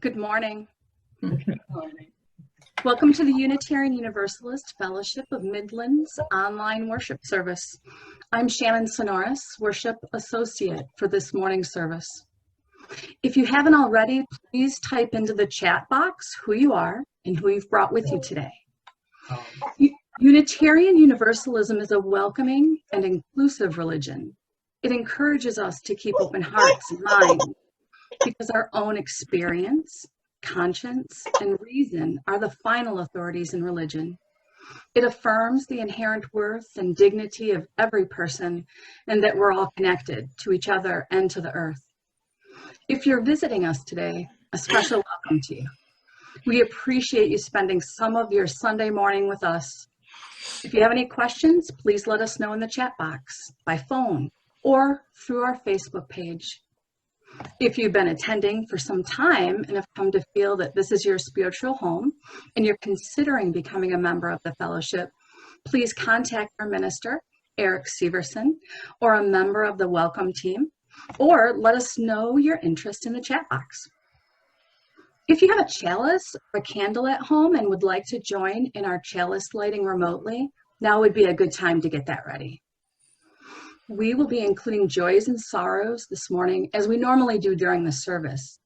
Good morning. Good morning. Welcome to the Unitarian Universalist Fellowship of Midlands online worship service. I'm Shannon Sonoris, Worship Associate for this morning's service. If you haven't already, please type into the chat box who you are and who you've brought with you today. Unitarian Universalism is a welcoming and inclusive religion. It encourages us to keep open hearts and minds because our own experience, conscience, and reason are the final authorities in religion. It affirms the inherent worth and dignity of every person and that we're all connected to each other and to the earth. If you're visiting us today, a special welcome to you. We appreciate you spending some of your Sunday morning with us. If you have any questions, please let us know in the chat box, by phone, or through our Facebook page. If you've been attending for some time and have come to feel that this is your spiritual home and you're considering becoming a member of the fellowship, please contact our minister, Eric Severson, or a member of the welcome team, or let us know your interest in the chat box. If you have a chalice or a candle at home and would like to join in our chalice lighting remotely, now would be a good time to get that ready. We will be including joys and sorrows this morning as we normally do during the service.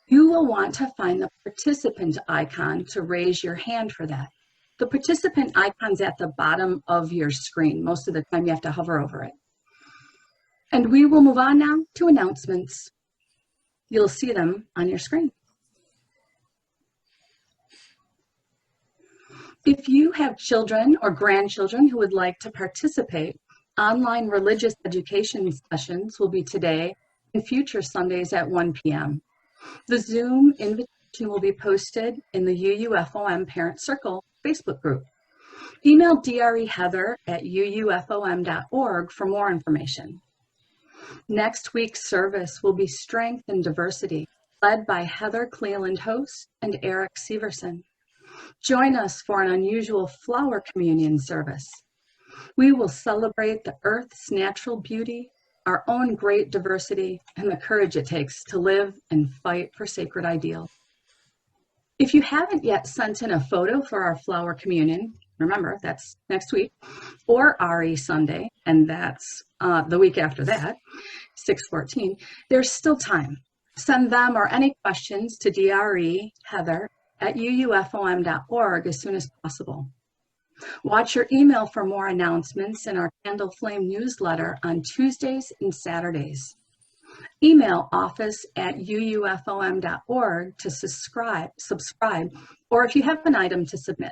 You will want to find the participant icon to raise your hand for that. The participant icon's at the bottom of your screen. Most of the time you have to hover over it. And we will move on now to announcements. You'll see them on your screen. If you have children or grandchildren who would like to participate, online religious education sessions will be today and future Sundays at 1 p.m. The Zoom invitation will be posted in the UUFOM Parent Circle Facebook group. Email DRE Heather at uufom.org for more information. Next week's service will be Strength and Diversity, led by Heather Cleland Host and Eric Severson. Join us for an unusual flower communion service. We will celebrate the earth's natural beauty, our own great diversity, and the courage it takes to live and fight for sacred ideals. If you haven't yet sent in a photo for our flower communion, remember that's next week, or RE Sunday, and that's the week after that, 6/14, there's still time. Send them or any questions to DRE Heather at uufom.org as soon as possible. Watch your email for more announcements in our Candle Flame newsletter on Tuesdays and Saturdays. Email office@uufom.org to subscribe, or if you have an item to submit.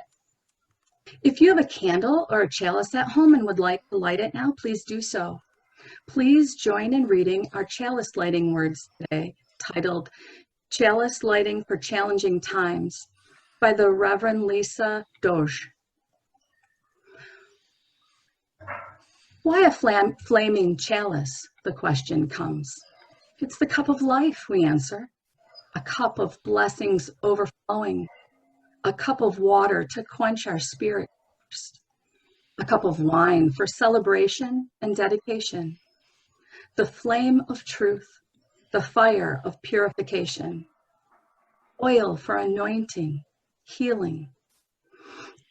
If you have a candle or a chalice at home and would like to light it now, please do so. Please join in reading our chalice lighting words today, titled Chalice Lighting for Challenging Times by the Reverend Lisa Doge. Why a flaming chalice? The question comes. It's the cup of life, we answer. A cup of blessings overflowing. A cup of water to quench our spirit thirst. A cup of wine for celebration and dedication. The flame of truth, the fire of purification. Oil for anointing, healing.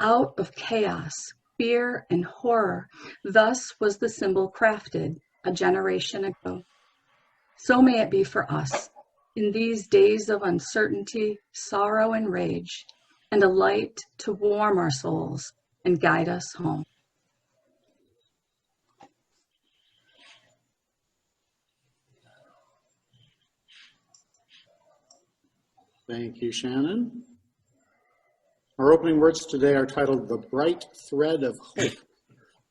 Out of chaos, fear and horror, thus was the symbol crafted a generation ago. So may it be for us in these days of uncertainty, sorrow, and rage, and a light to warm our souls and guide us home. Thank you, Shannon. Our opening words today are titled The Bright Thread of Hope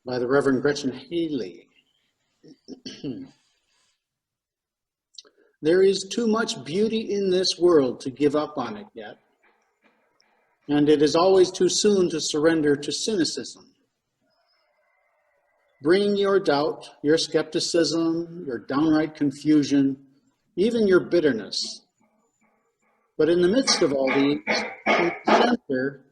by the Reverend Gretchen Haley. There is too much beauty in this world to give up on it yet, and it is always too soon to surrender to cynicism. Bring your doubt, your skepticism, your downright confusion, even your bitterness. But in the midst of all these, in the center,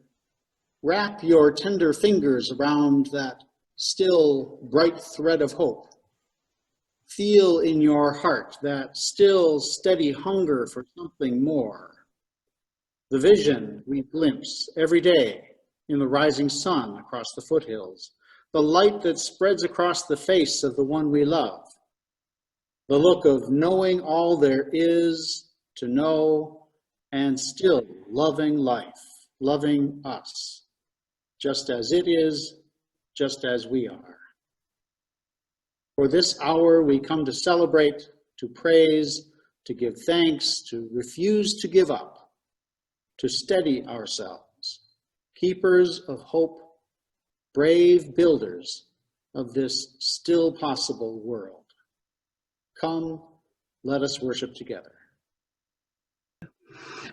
wrap your tender fingers around that still bright thread of hope. Feel in your heart that still steady hunger for something more. The vision we glimpse every day in the rising sun across the foothills, the light that spreads across the face of the one we love, the look of knowing all there is to know and still loving life, loving us, just as it is, just as we are. For this hour we come to celebrate, to praise, to give thanks, to refuse to give up, to steady ourselves, keepers of hope, brave builders of this still possible world. Come, let us worship together.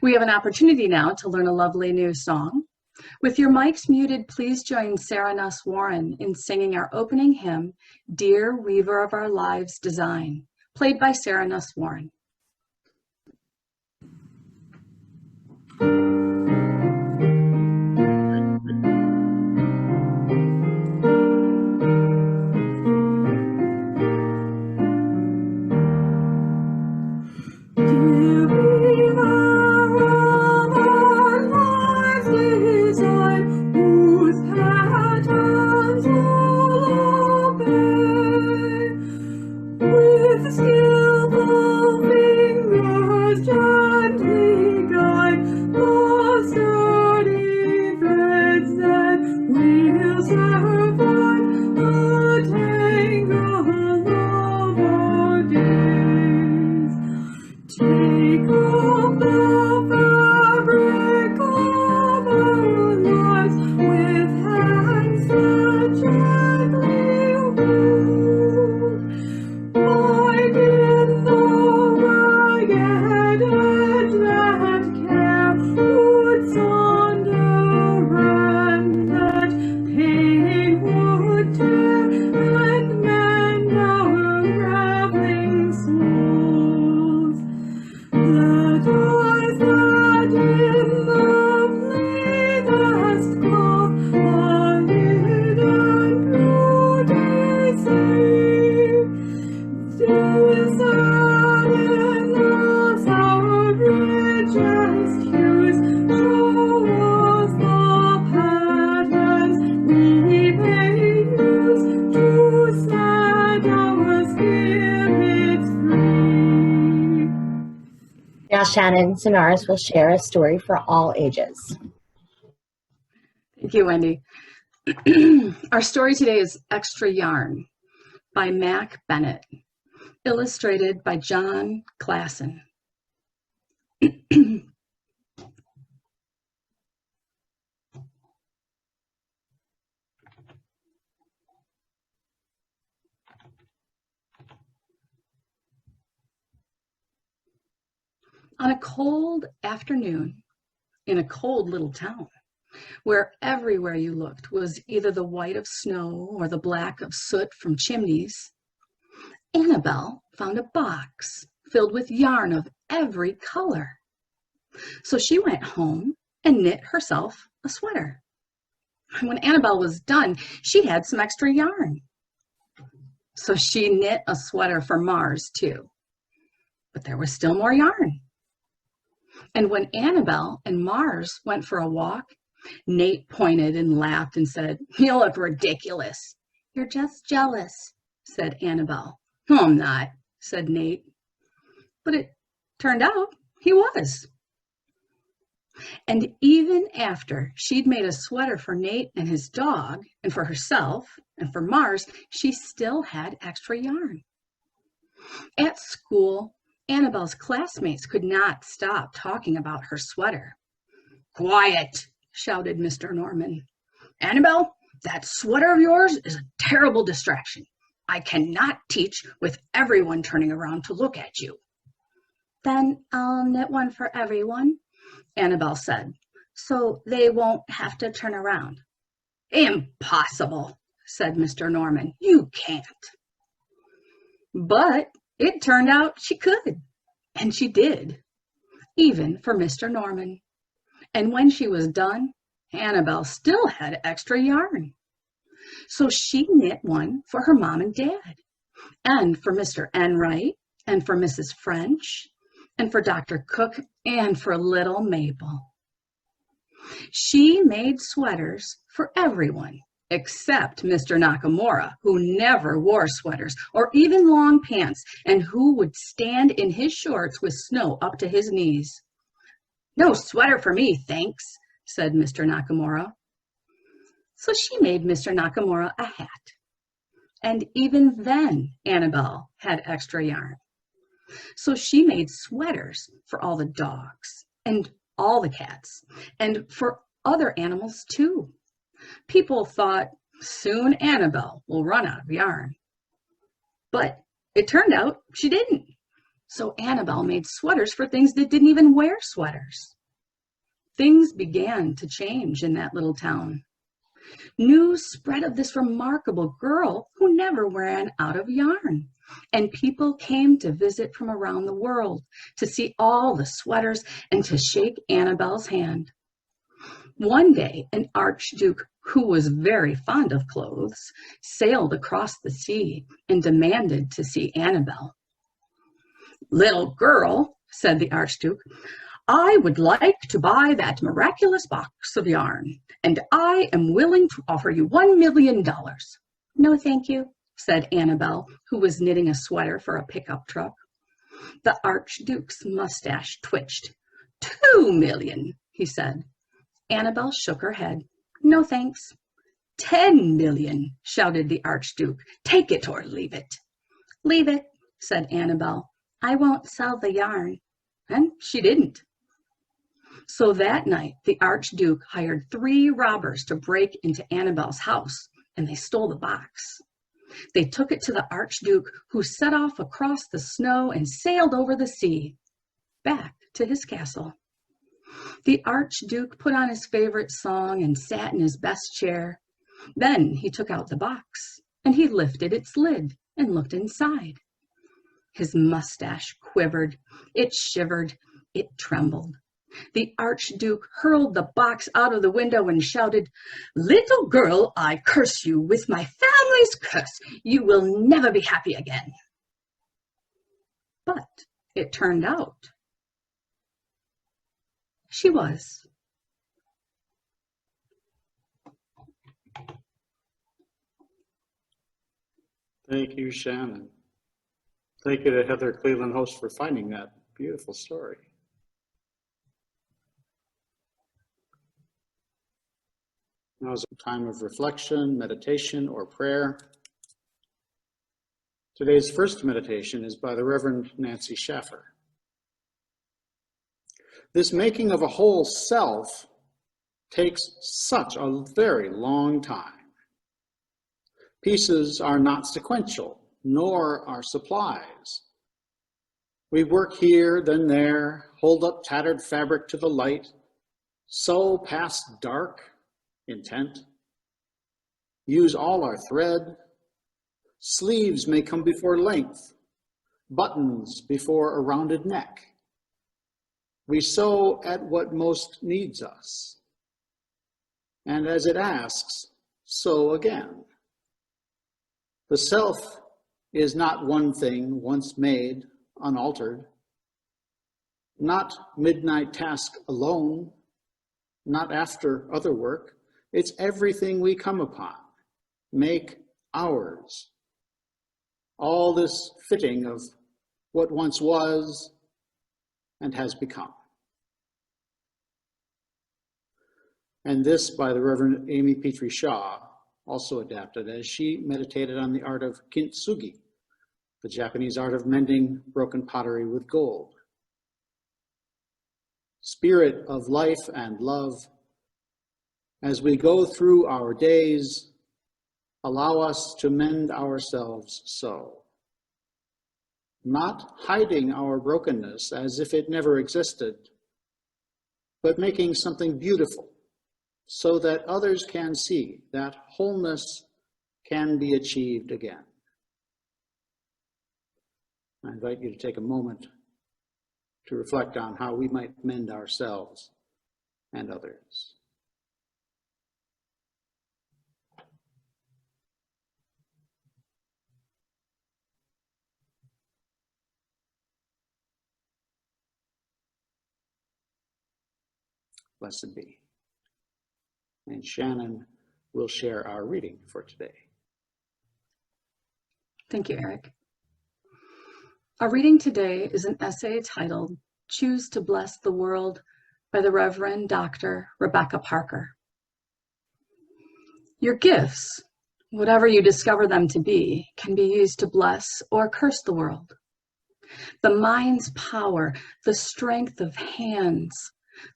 We have an opportunity now to learn a lovely new song. With your mics muted, please join Sarah Nuss Warren in singing our opening hymn, Dear Weaver of Our Lives Design, played by Sarah Nuss Warren. Now Shannon Sonaris will share a story for all ages. Thank you, Wendy. Our story today is Extra Yarn by Mac Bennett, illustrated by John Klassen. On a cold afternoon in a cold little town, where everywhere you looked was either the white of snow or the black of soot from chimneys, Annabelle found a box filled with yarn of every color. So she went home and knit herself a sweater. And when Annabelle was done, she had some extra yarn. So she knit a sweater for Mars too. But there was still more yarn. And when Annabelle and Mars went for a walk, Nate pointed and laughed and said, "You look ridiculous." "You're just jealous," said Annabelle. "No, I'm not," said Nate. But it turned out he was. And even after she'd made a sweater for Nate and his dog, and for herself, and for Mars, she still had extra yarn. At school, Annabelle's classmates could not stop talking about her sweater. "Quiet," shouted Mr. Norman. "Annabelle, that sweater of yours is a terrible distraction. I cannot teach with everyone turning around to look at you." "Then I'll knit one for everyone," Annabelle said, "so they won't have to turn around." "Impossible," said Mr. Norman. "You can't." But it turned out she could, and she did, even for Mr. Norman. And when she was done, Annabelle still had extra yarn. So she knit one for her mom and dad, and for Mr. Enright, and for Mrs. French, and for Dr. Cook, and for little Maple. She made sweaters for everyone except Mr. Nakamura, who never wore sweaters or even long pants and who would stand in his shorts with snow up to his knees. "No sweater for me, thanks," said Mr. Nakamura. So she made Mr. Nakamura a hat. And even then, Annabelle had extra yarn. So she made sweaters for all the dogs and all the cats and for other animals too. People thought soon Annabelle will run out of yarn. But it turned out she didn't. So Annabelle made sweaters for things that didn't even wear sweaters. Things began to change in that little town. News spread of this remarkable girl who never ran out of yarn, and people came to visit from around the world to see all the sweaters and to shake Annabelle's hand. One day, an archduke who was very fond of clothes sailed across the sea and demanded to see Annabelle. "Little girl," said the archduke, "I would like to buy that miraculous box of yarn, and I am willing to offer you $1,000,000. "No, thank you," said Annabelle, who was knitting a sweater for a pickup truck. The archduke's mustache twitched. $2,000,000, he said. Annabelle shook her head. "No, thanks." $10,000,000, shouted the archduke. "Take it or leave it." "Leave it," said Annabelle. "I won't sell the yarn." And she didn't. So that night, the archduke hired 3 robbers to break into Annabelle's house, and they stole the box. They took it to the archduke, who set off across the snow and sailed over the sea, back to his castle. The archduke put on his favorite song and sat in his best chair. Then he took out the box, and he lifted its lid and looked inside. His mustache quivered, it shivered, it trembled. The archduke hurled the box out of the window and shouted, "Little girl, I curse you with my family's curse. You will never be happy again." But it turned out she was. Thank you, Shannon. Thank you to Heather Cleveland Host for finding that beautiful story. Now is a time of reflection, meditation, or prayer. Today's first meditation is by the Reverend Nancy Schaffer. This making of a whole self takes such a very long time. Pieces are not sequential, nor are supplies. We work here, then there, hold up tattered fabric to the light, sew past dark intent, use all our thread. Sleeves may come before length, buttons before a rounded neck. We sew at what most needs us, and as it asks, sew again. The self is not one thing once made, unaltered, not midnight task alone, not after other work. It's everything we come upon, make ours. All this fitting of what once was and has become. And this by the Reverend Amy Petrie Shaw, also adapted as she meditated on the art of kintsugi, the Japanese art of mending broken pottery with gold. Spirit of life and love, as we go through our days, allow us to mend ourselves so. Not hiding our brokenness as if it never existed, but making something beautiful so that others can see that wholeness can be achieved again. I invite you to take a moment to reflect on how we might mend ourselves and others. Blessed be. and Shannon will share our reading for today. Thank you, Eric. Our reading today is an essay titled Choose to Bless the World by the Reverend Dr. Rebecca Parker. Your gifts, whatever you discover them to be, can be used to bless or curse the world. The mind's power, the strength of hands,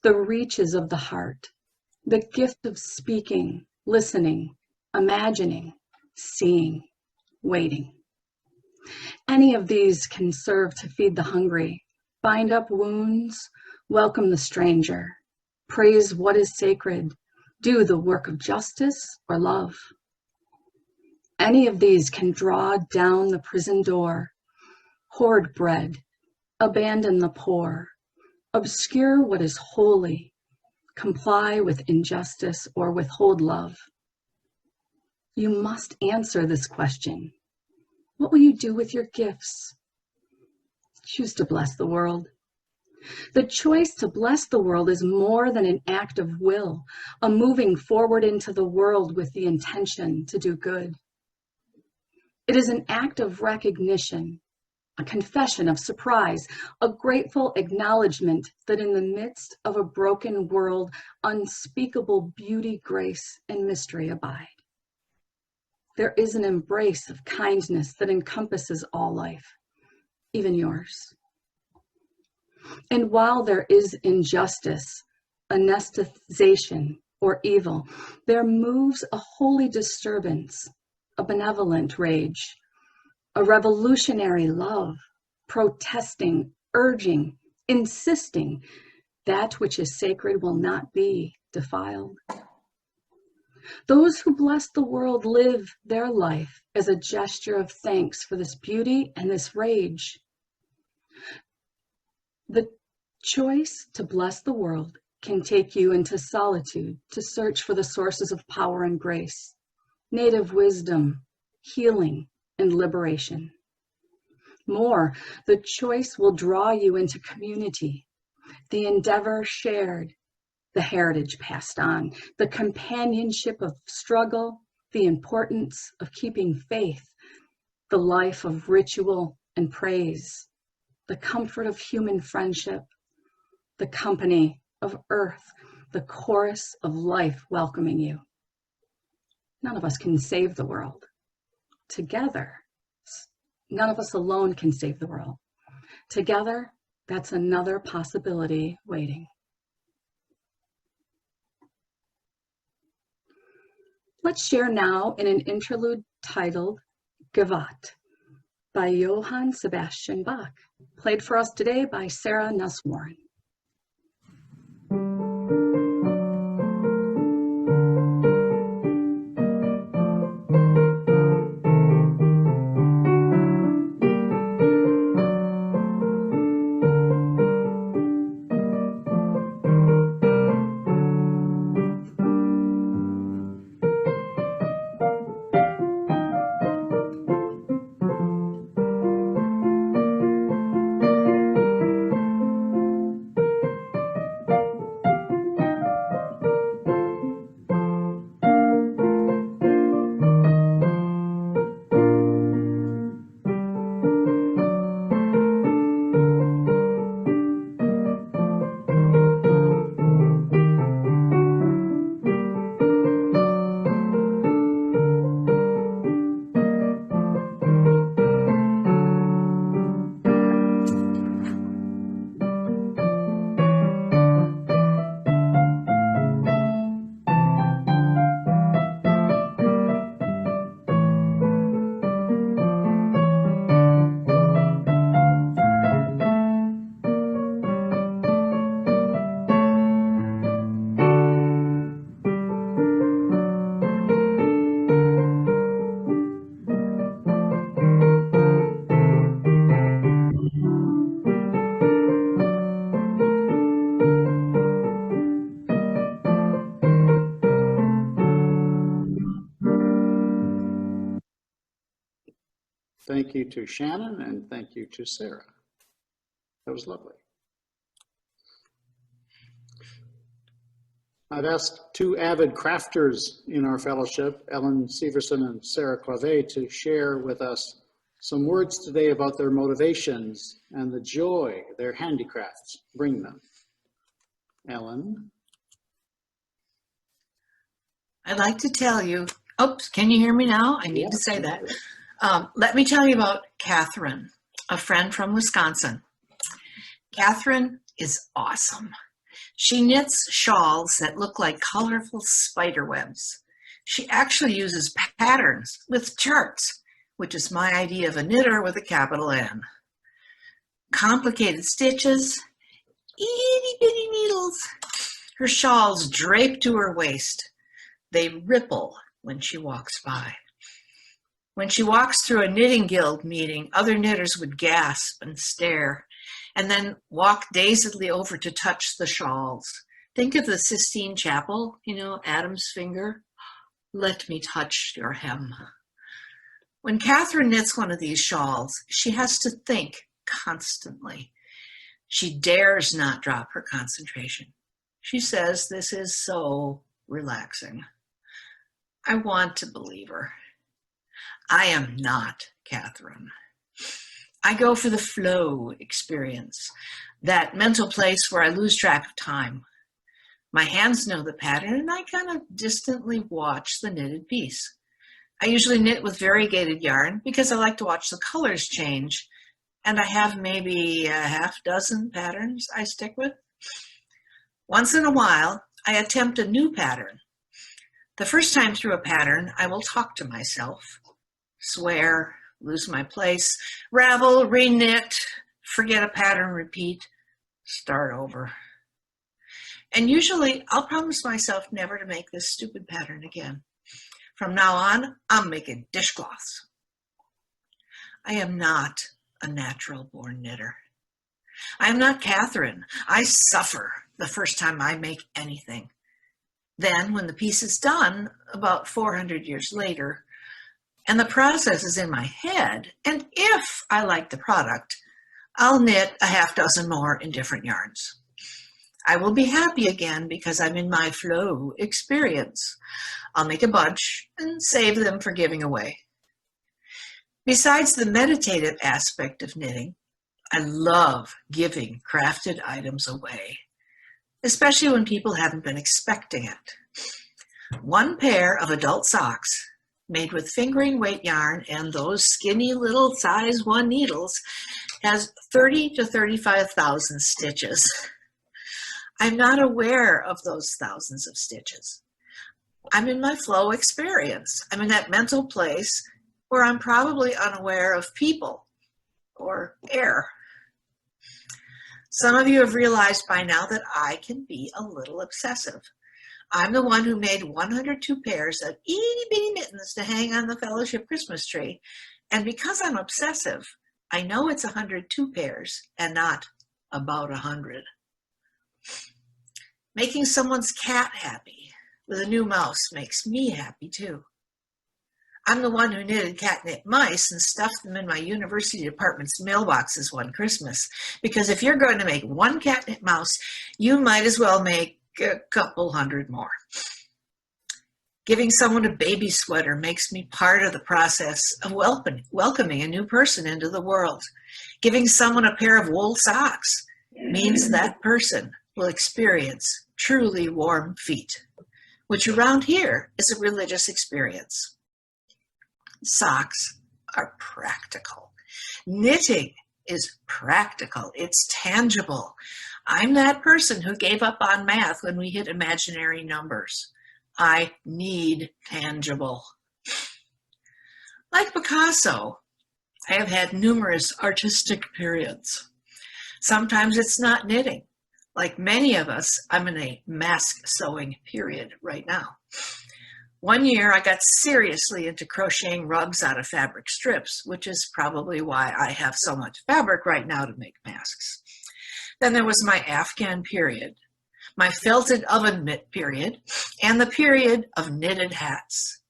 the reaches of the heart, the gift of speaking, listening, imagining, seeing, waiting. Any of these can serve to feed the hungry, bind up wounds, welcome the stranger, praise what is sacred, do the work of justice or love. Any of these can draw down the prison door, hoard bread, abandon the poor, obscure what is holy, comply with injustice or withhold love. You must answer this question. What will you do with your gifts? Choose to bless the world. The choice to bless the world is more than an act of will, a moving forward into the world with the intention to do good. It is an act of recognition, a confession of surprise, a grateful acknowledgement that in the midst of a broken world, unspeakable beauty, grace, and mystery abide. There is an embrace of kindness that encompasses all life, even yours. And while there is injustice, anesthetization, or evil, there moves a holy disturbance, a benevolent rage, a revolutionary love, protesting, urging, insisting that which is sacred will not be defiled. Those who bless the world live their life as a gesture of thanks for this beauty and this rage. The choice to bless the world can take you into solitude to search for the sources of power and grace, native wisdom, healing, and liberation. More, the choice will draw you into community, the endeavor shared, the heritage passed on, the companionship of struggle, the importance of keeping faith, the life of ritual and praise, the comfort of human friendship, the company of earth, the chorus of life welcoming you. None of us can save the world. Together, none of us alone can save the world. Together, that's another possibility waiting. Let's share now in an interlude titled Gevat by Johann Sebastian Bach, played for us today by Sarah Nuss-Warren. Thank you to Shannon and thank you to Sarah. That was lovely. I've asked two avid crafters in our fellowship, Ellen Severson and Sarah Clavet, to share with us some words today about their motivations and the joy their handicrafts bring them. Ellen? I'd like to tell you, oops, can you hear me now? I need to say that. Let me tell you about Catherine, a friend from Wisconsin. Catherine is awesome. She knits shawls that look like colorful spider webs. She actually uses patterns with charts, which is my idea of a knitter with a capital N. Complicated stitches, itty bitty needles. Her shawls drape to her waist. They ripple when she walks by. When she walks through a knitting guild meeting, other knitters would gasp and stare, and then walk dazedly over to touch the shawls. Think of the Sistine Chapel, Adam's finger. Let me touch your hem. When Catherine knits one of these shawls, she has to think constantly. She dares not drop her concentration. She says this is so relaxing. I want to believe her. I am not Catherine. I go for the flow experience, that mental place where I lose track of time. My hands know the pattern, and I kind of distantly watch the knitted piece. I usually knit with variegated yarn because I like to watch the colors change, and I have maybe a half dozen patterns I stick with. Once in a while, I attempt a new pattern. The first time through a pattern, I will talk to myself, swear, lose my place, ravel, reknit, forget a pattern, repeat, start over. And usually I'll promise myself never to make this stupid pattern again. From now on, I'm making dishcloths. I am not a natural born knitter. I am not Catherine. I suffer the first time I make anything. Then when the piece is done, about 400 years later, and the process is in my head, and if I like the product, I'll knit a half dozen more in different yarns. I will be happy again because I'm in my flow experience. I'll make a bunch and save them for giving away. Besides the meditative aspect of knitting, I love giving crafted items away, especially when people haven't been expecting it. One pair of adult socks made with fingering weight yarn and those skinny little size 1 needles has 30 to 35,000 stitches. I'm not aware of those thousands of stitches. I'm in my flow experience. I'm in that mental place where I'm probably unaware of people or air. Some of you have realized by now that I can be a little obsessive. I'm the one who made 102 pairs of itty bitty mittens to hang on the fellowship Christmas tree. And because I'm obsessive, I know it's 102 pairs and not about 100. Making someone's cat happy with a new mouse makes me happy too. I'm the one who knitted catnip mice and stuffed them in my university department's mailboxes one Christmas, because if you're going to make one catnip mouse, you might as well make a couple hundred more. Giving someone a baby sweater makes me part of the process of welcoming a new person into the world. Giving someone a pair of wool socks means that person will experience truly warm feet, which around here is a religious experience. Socks are practical. Knitting is practical. It's tangible. I'm that person who gave up on math when we hit imaginary numbers. I need tangible. Like Picasso, I have had numerous artistic periods. Sometimes it's not knitting. Like many of us, I'm in a mask sewing period right now. One year, I got seriously into crocheting rugs out of fabric strips, which is probably why I have so much fabric right now to make masks. Then there was my Afghan period, my felted oven mitt period, and the period of knitted hats.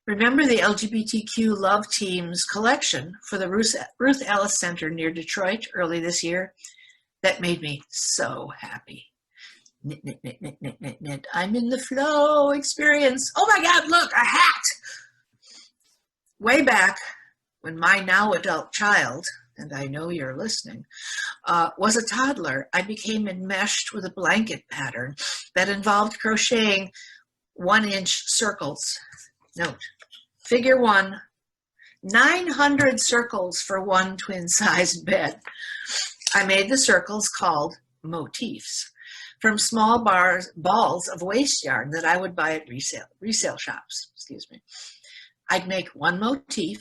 Remember the LGBTQ Love Teams collection for the Ruth Ellis Center near Detroit early this year? That made me so happy. Knit, knit, knit, knit, knit, knit, knit. I'm in the flow experience. Oh my God, look, a hat. Way back when my now adult child, and I know you're listening, was a toddler, I became enmeshed with a blanket pattern that involved crocheting 1-inch circles. Note, figure 1, 900 circles for one twin-sized bed. I made the circles called motifs from small balls of waste yarn that I would buy at resale shops. Excuse me. I'd make one motif,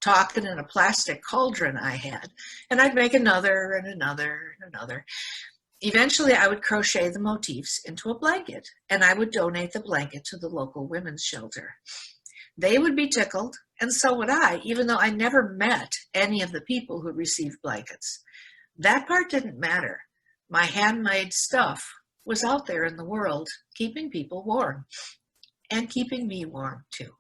tuck it in a plastic cauldron I had, and I'd make another and another and another. Eventually, I would crochet the motifs into a blanket, and I would donate the blanket to the local women's shelter. They would be tickled, and so would I, even though I never met any of the people who received blankets. That part didn't matter. My handmade stuff was out there in the world, keeping people warm, and keeping me warm too.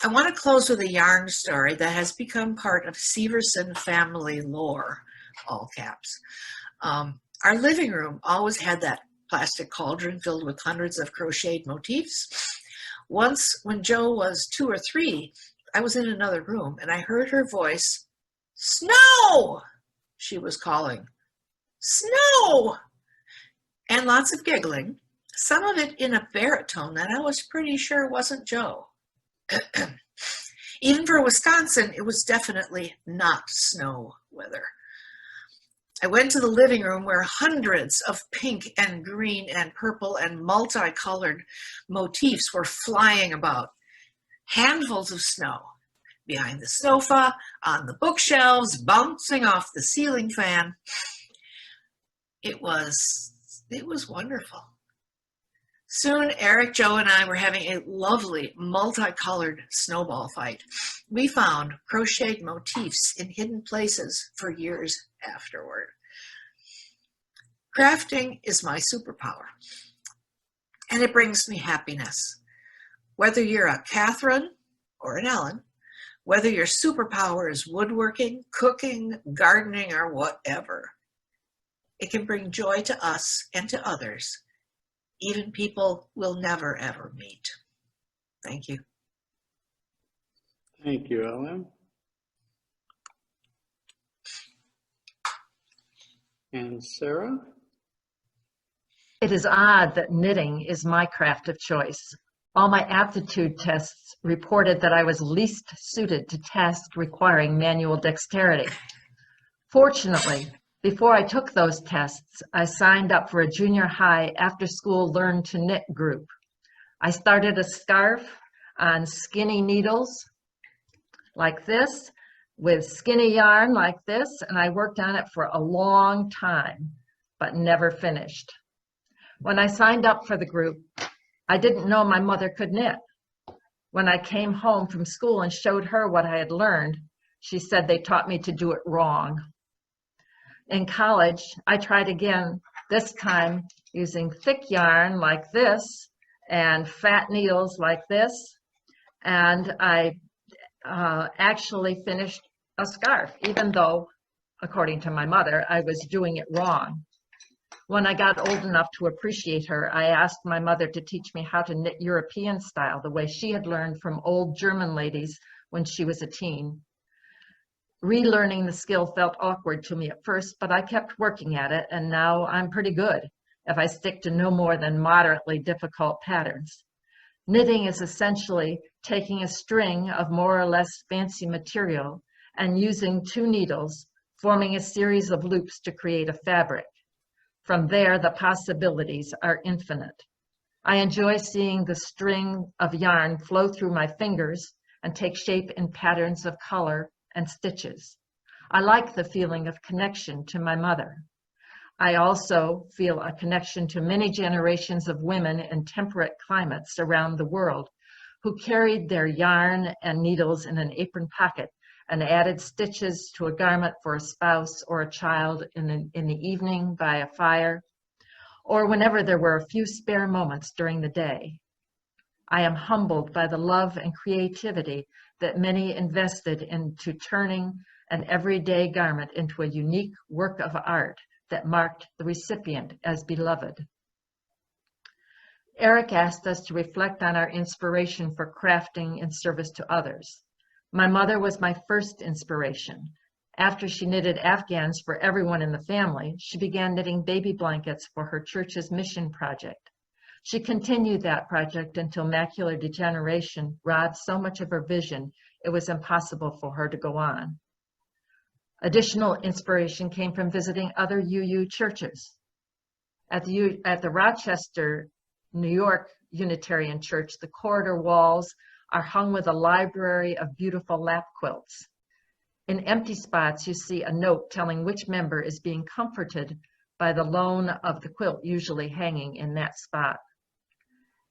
I want to close with a yarn story that has become part of Severson family lore, all caps. Our living room always had that plastic cauldron filled with hundreds of crocheted motifs. Once, when Jo was 2 or 3, I was in another room and I heard her voice. "Snow!" she was calling. "Snow!" And lots of giggling, some of it in a baritone that I was pretty sure wasn't Jo. Even for Wisconsin, it was definitely not snow weather. I went to the living room where hundreds of pink and green and purple and multicolored motifs were flying about. Handfuls of snow behind the sofa, on the bookshelves, bouncing off the ceiling fan. It was wonderful. Soon, Eric, Jo, and I were having a lovely multicolored snowball fight. We found crocheted motifs in hidden places for years afterward. Crafting is my superpower, and it brings me happiness. Whether you're a Catherine or an Ellen, whether your superpower is woodworking, cooking, gardening, or whatever, it can bring joy to us and to others, even people we'll never, ever meet. Thank you. Thank you, Ellen. And Sarah? It is odd that knitting is my craft of choice. All my aptitude tests reported that I was least suited to tasks requiring manual dexterity. Fortunately, before I took those tests, I signed up for a junior high after-school Learn to Knit group. I started a scarf on skinny needles like this, with skinny yarn like this, and I worked on it for a long time, but never finished. When I signed up for the group, I didn't know my mother could knit. When I came home from school and showed her what I had learned, she said they taught me to do it wrong. In college, I tried again, this time using thick yarn like this and fat needles like this, and I actually finished a scarf, even though, according to my mother, I was doing it wrong. When I got old enough to appreciate her, I asked my mother to teach me how to knit European style, the way she had learned from old German ladies when she was a teen. Relearning the skill felt awkward to me at first, but I kept working at it, and now I'm pretty good if I stick to no more than moderately difficult patterns. Knitting is essentially taking a string of more or less fancy material and using 2 needles, forming a series of loops to create a fabric. From there, the possibilities are infinite. I enjoy seeing the string of yarn flow through my fingers and take shape in patterns of color and stitches. I like the feeling of connection to my mother. I also feel a connection to many generations of women in temperate climates around the world who carried their yarn and needles in an apron pocket and added stitches to a garment for a spouse or a child in the evening by a fire, or whenever there were a few spare moments during the day. I am humbled by the love and creativity that many invested into turning an everyday garment into a unique work of art that marked the recipient as beloved. Eric asked us to reflect on our inspiration for crafting in service to others. My mother was my first inspiration. After she knitted Afghans for everyone in the family, she began knitting baby blankets for her church's mission project. She continued that project until macular degeneration robbed so much of her vision it was impossible for her to go on. Additional inspiration came from visiting other UU churches. At the Rochester, New York Unitarian Church, the corridor walls are hung with a library of beautiful lap quilts. In empty spots, you see a note telling which member is being comforted by the loan of the quilt usually hanging in that spot.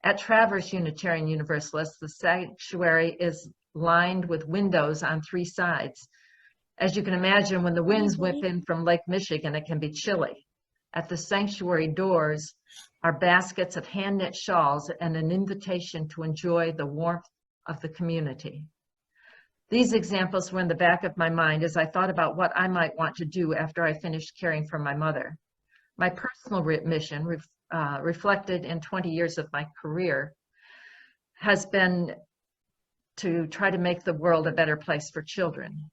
At Traverse Unitarian Universalist, the sanctuary is lined with windows on 3 sides. As you can imagine, when the winds whip in from Lake Michigan, it can be chilly. At the sanctuary doors are baskets of hand-knit shawls and an invitation to enjoy the warmth of the community. These examples were in the back of my mind as I thought about what I might want to do after I finished caring for my mother. My personal mission, reflected in 20 years of my career, has been to try to make the world a better place for children.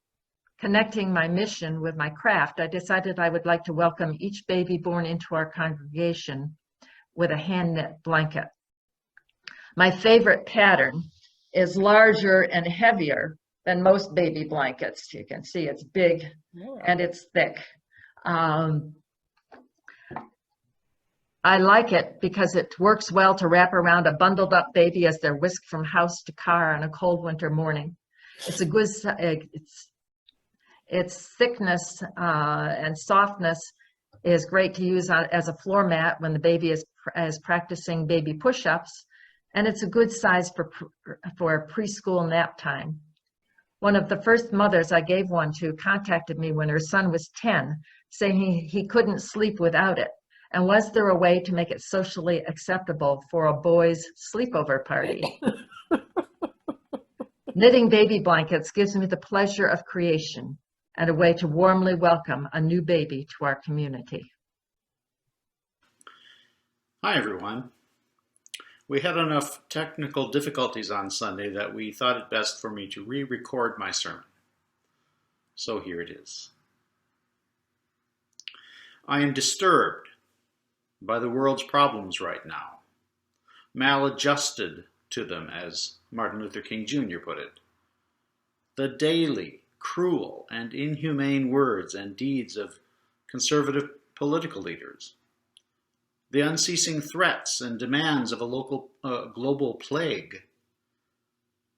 Connecting my mission with my craft, I decided I would like to welcome each baby born into our congregation with a hand-knit blanket. My favorite pattern is larger and heavier than most baby blankets. You can see it's big and it's thick. I like it because it works well to wrap around a bundled up baby as they're whisked from house to car on a cold winter morning. It's a good, its thickness and softness is great to use as a floor mat when the baby is practicing baby push-ups, and it's a good size for preschool nap time. One of the first mothers I gave one to contacted me when her son was 10, saying he couldn't sleep without it. And was there a way to make it socially acceptable for a boys' sleepover party? Knitting baby blankets gives me the pleasure of creation and a way to warmly welcome a new baby to our community. Hi, everyone. We had enough technical difficulties on Sunday that we thought it best for me to re-record my sermon. So here it is. I am disturbed by the world's problems right now, maladjusted to them, as Martin Luther King Jr. put it. The daily, cruel, and inhumane words and deeds of conservative political leaders. The unceasing threats and demands of a global plague.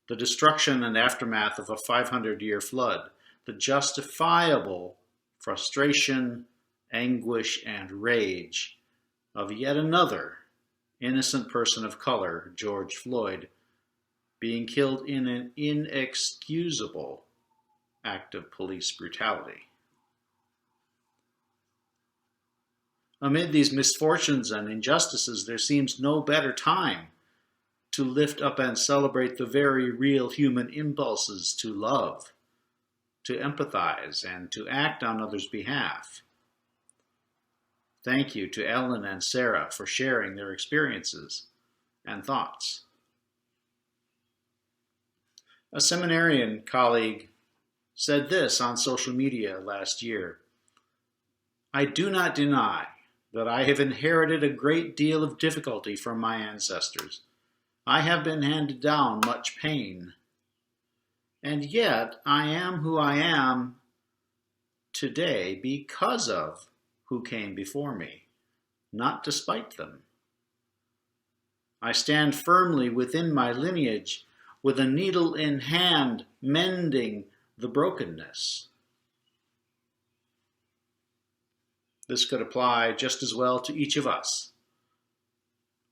The destruction and aftermath of a 500-year flood. The justifiable frustration, anguish, and rage of yet another innocent person of color, George Floyd, being killed in an inexcusable act of police brutality. Amid these misfortunes and injustices, there seems no better time to lift up and celebrate the very real human impulses to love, to empathize, and to act on others' behalf. Thank you to Ellen and Sarah for sharing their experiences and thoughts. A seminarian colleague said this on social media last year: I do not deny that I have inherited a great deal of difficulty from my ancestors. I have been handed down much pain. And yet I am who I am today because of who came before me, not despite them. I stand firmly within my lineage with a needle in hand, mending the brokenness. This could apply just as well to each of us.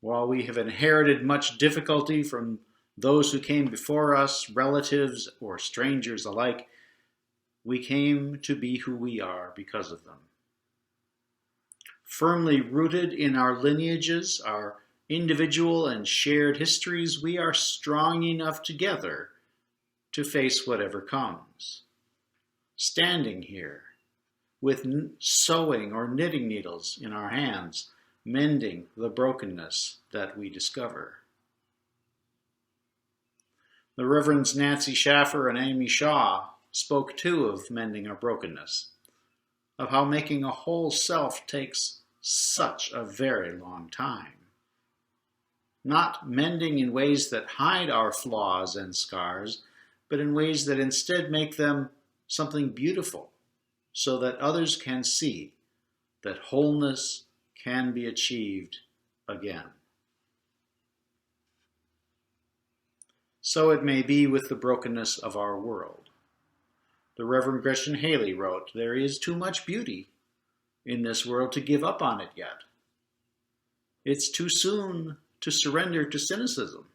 While we have inherited much difficulty from those who came before us, relatives or strangers alike, we came to be who we are because of them. Firmly rooted in our lineages, our individual and shared histories, we are strong enough together to face whatever comes. Standing here, with sewing or knitting needles in our hands, mending the brokenness that we discover. The Reverends Nancy Schaffer and Amy Shaw spoke too of mending our brokenness, of how making a whole self takes such a very long time. Not mending in ways that hide our flaws and scars, but in ways that instead make them something beautiful, so that others can see that wholeness can be achieved again. So it may be with the brokenness of our world. The Reverend Christian Haley wrote, "There is too much beauty in this world to give up on it yet. It's too soon to surrender to cynicism.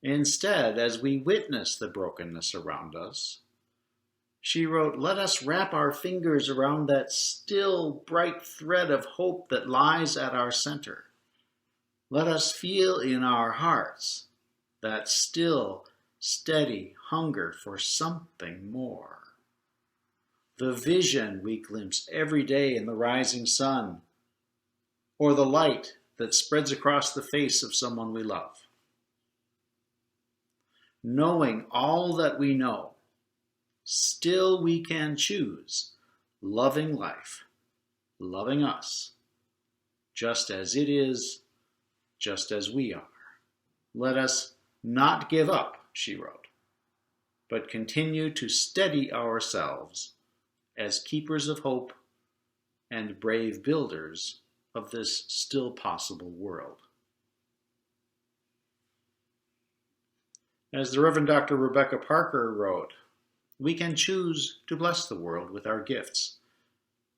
Instead, as we witness the brokenness around us," she wrote, "let us wrap our fingers around that still bright thread of hope that lies at our center. Let us feel in our hearts that still, steady hunger for something more. The vision we glimpse every day in the rising sun, or the light that spreads across the face of someone we love. Knowing all that we know, still we can choose loving life, loving us, just as it is, just as we are. Let us not give up," she wrote, "but continue to steady ourselves as keepers of hope and brave builders of this still possible world." As the Reverend Dr. Rebecca Parker wrote, "We can choose to bless the world with our gifts."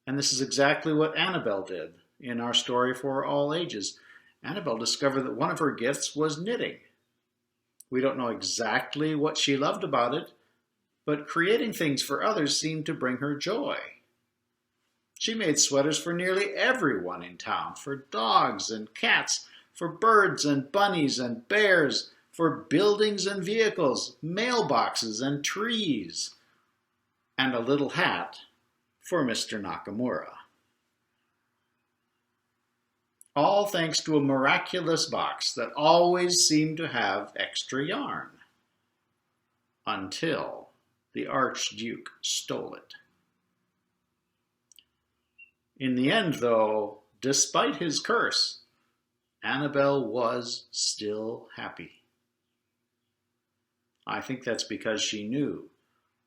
And this is exactly what Annabelle did in our story for all ages. Annabelle discovered that one of her gifts was knitting. We don't know exactly what she loved about it, but creating things for others seemed to bring her joy. She made sweaters for nearly everyone in town, for dogs and cats, for birds and bunnies and bears, for buildings and vehicles, mailboxes and trees, and a little hat for Mr. Nakamura. All thanks to a miraculous box that always seemed to have extra yarn. Until the Archduke stole it. In the end, though, despite his curse, Annabelle was still happy. I think that's because she knew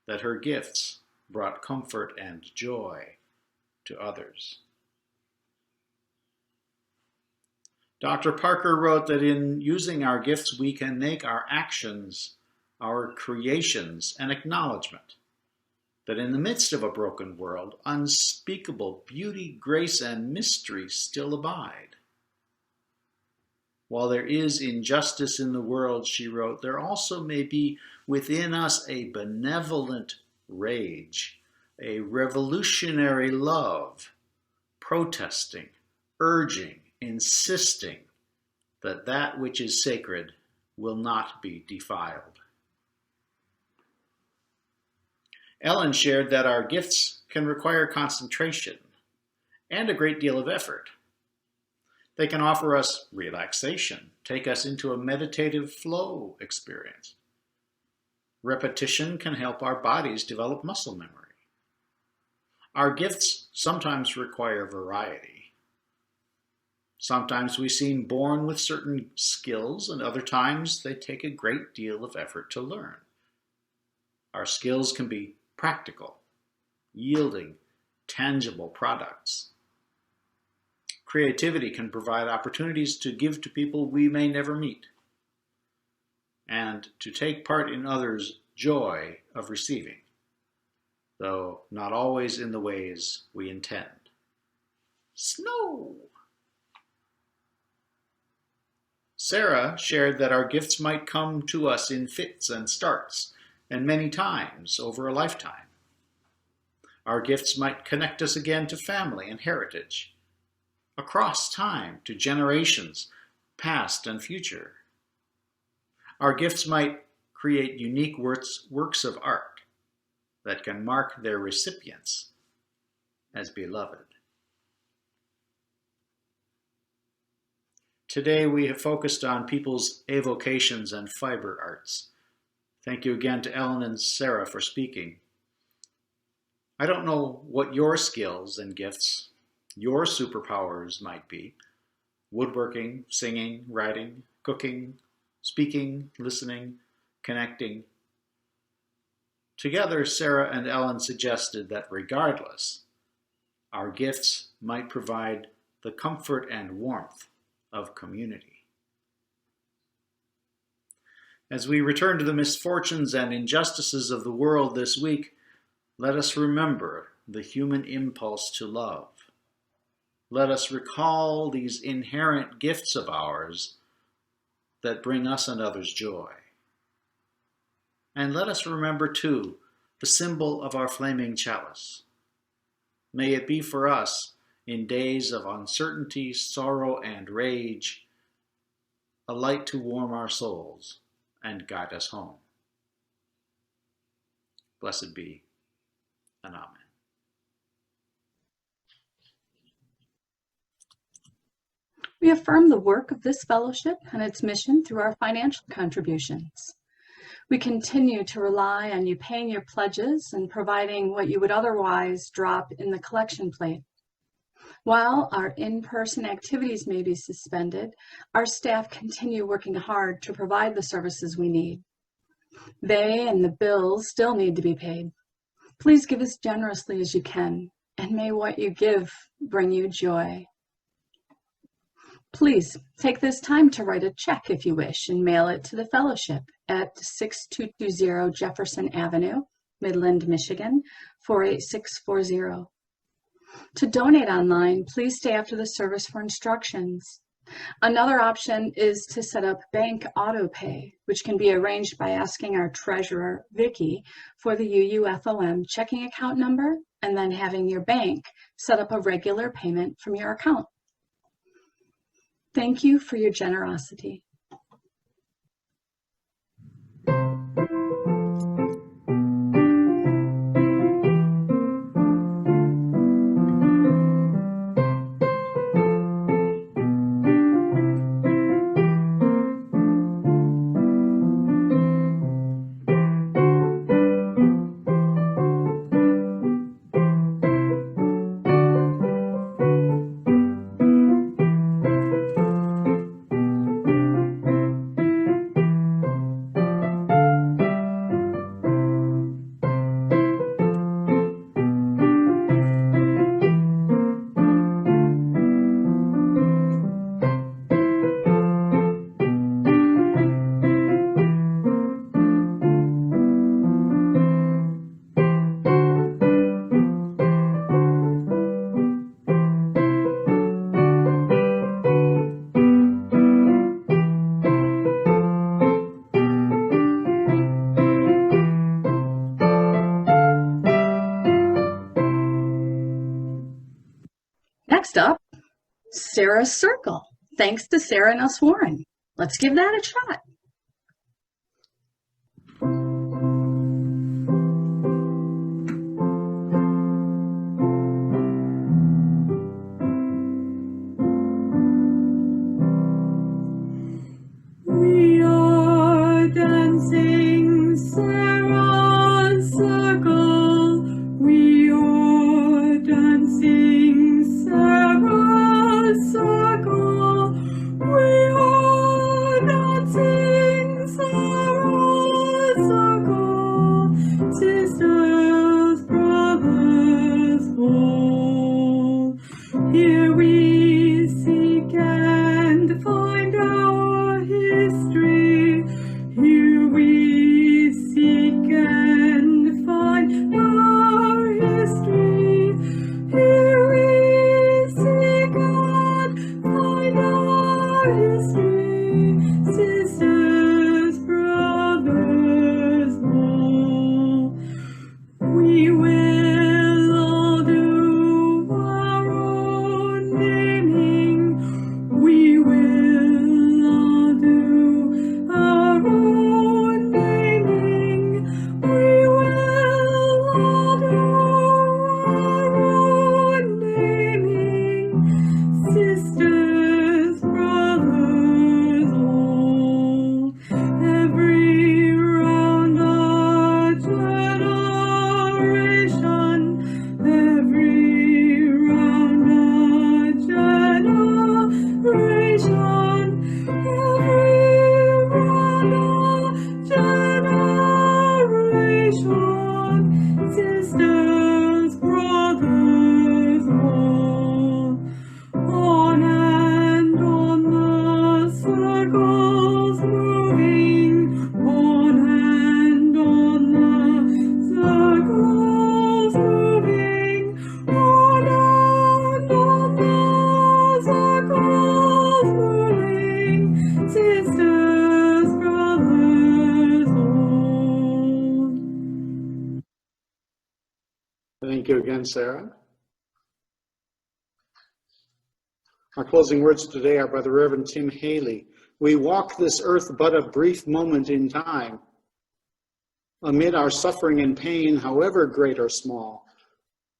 that her gifts brought comfort and joy to others. Dr. Parker wrote that in using our gifts, we can make our actions, our creations, an acknowledgement that in the midst of a broken world, unspeakable beauty, grace, and mystery still abide. While there is injustice in the world, she wrote, there also may be within us a benevolent rage, a revolutionary love, protesting, urging, insisting that that which is sacred will not be defiled. Ellen shared that our gifts can require concentration and a great deal of effort. They can offer us relaxation, take us into a meditative flow experience. Repetition can help our bodies develop muscle memory. Our gifts sometimes require variety. Sometimes we seem born with certain skills, and other times they take a great deal of effort to learn. Our skills can be practical, yielding tangible products. Creativity can provide opportunities to give to people we may never meet, and to take part in others' joy of receiving, though not always in the ways we intend. Snow! Sarah shared that our gifts might come to us in fits and starts, and many times over a lifetime. Our gifts might connect us again to family and heritage, across time to generations, past and future. Our gifts might create unique works of art that can mark their recipients as beloved. Today we have focused on people's avocations and fiber arts. Thank you again to Ellen and Sarah for speaking. I don't know what your skills and gifts, your superpowers might be. Woodworking, singing, writing, cooking, speaking, listening, connecting. Together, Sarah and Ellen suggested that regardless, our gifts might provide the comfort and warmth of community. As we return to the misfortunes and injustices of the world this week, let us remember the human impulse to love. Let us recall these inherent gifts of ours that bring us and others joy. And let us remember, too, the symbol of our flaming chalice. May it be for us, in days of uncertainty, sorrow, and rage, a light to warm our souls and guide us home. Blessed be, and amen. We affirm the work of this fellowship and its mission through our financial contributions. We continue to rely on you paying your pledges and providing what you would otherwise drop in the collection plate. While our in-person activities may be suspended, our staff continue working hard to provide the services we need. They and the bills still need to be paid. Please give as generously as you can, and may what you give bring you joy. Please take this time to write a check if you wish and mail it to the fellowship at 6220 Jefferson Avenue, Midland, Michigan, 48640. To donate online, please stay after the service for instructions. Another option is to set up bank auto pay, which can be arranged by asking our treasurer, Vicki, for the UUFOM checking account number and then having your bank set up a regular payment from your account. Thank you for your generosity. Next up, Sarah's Circle. Thanks to Sarah and us Warren. Let's give that a shot. We are dancing Sarah's circle. We are dancing Sarah's circle. We are dancing Sarah's circle. Sisters, brothers, all. Here we seek and find our history. Here we seek and find our history. Here we seek and find our history. Sisters, brothers, all. We will all do our own sisters, brothers, all, every round a generation, every round a generation, every round a generation, sisters, brothers, all, on and on the circles moving, on and on the circles moving, on and on the circles moving, sisters, brothers, all. Thank you again, Sarah. Our closing words today are by the Reverend Tim Haley. We walk this earth but a brief moment in time. Amid our suffering and pain, however great or small,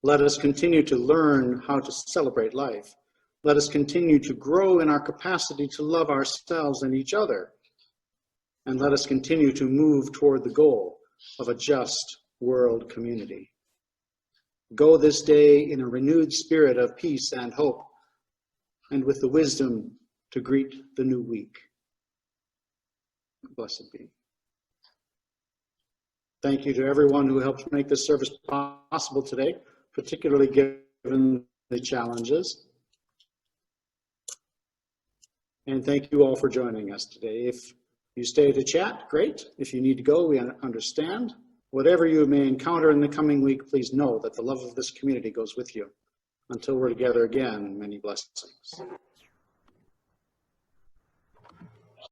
let us continue to learn how to celebrate life. Let us continue to grow in our capacity to love ourselves and each other. And let us continue to move toward the goal of a just world community. Go this day in a renewed spirit of peace and hope, and with the wisdom to greet the new week. Blessed be. Thank you to everyone who helped make this service possible today, particularly given the challenges. And thank you all for joining us today. If you stay to chat, great. If you need to go, we understand. Whatever you may encounter in the coming week, please know that the love of this community goes with you. Until we're together again, many blessings.